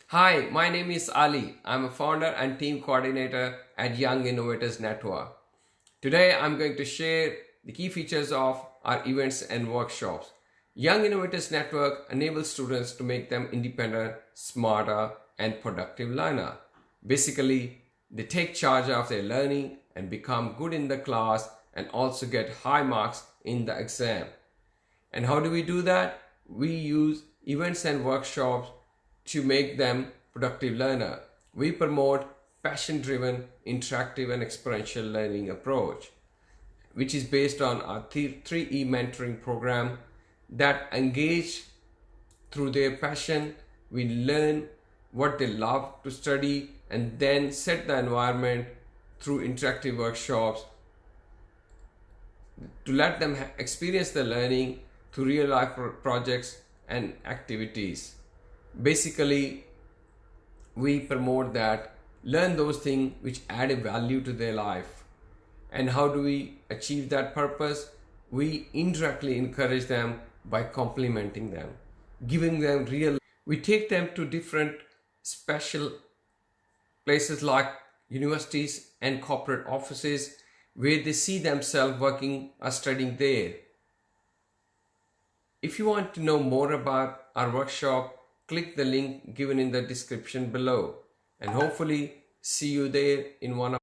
Hi, my name is Ali. I'm a founder and team coordinator at Young Innovators Network. Today, I'm going to share the key features of our events and workshops. Young Innovators Network enables students to make them independent, smarter, and productive learner. Basically, they take charge of their learning and become good in the class and also get high marks in the exam. And how do we do that? We use events and workshops to make them productive learner. We promote passion-driven, interactive and experiential learning approach, which is based on our 3E mentoring program that engage through their passion. We learn what they love to study and then set the environment through interactive workshops to let them experience the learning through real life projects and activities. Basically, we promote that learn those things which add a value to their life. And how do we achieve that purpose? We indirectly encourage them by complimenting them, giving them real. We take them to different special places like universities and corporate offices where they see themselves working or studying there. If you want to know more about our workshop, click the link given in the description below and hopefully see you there in one of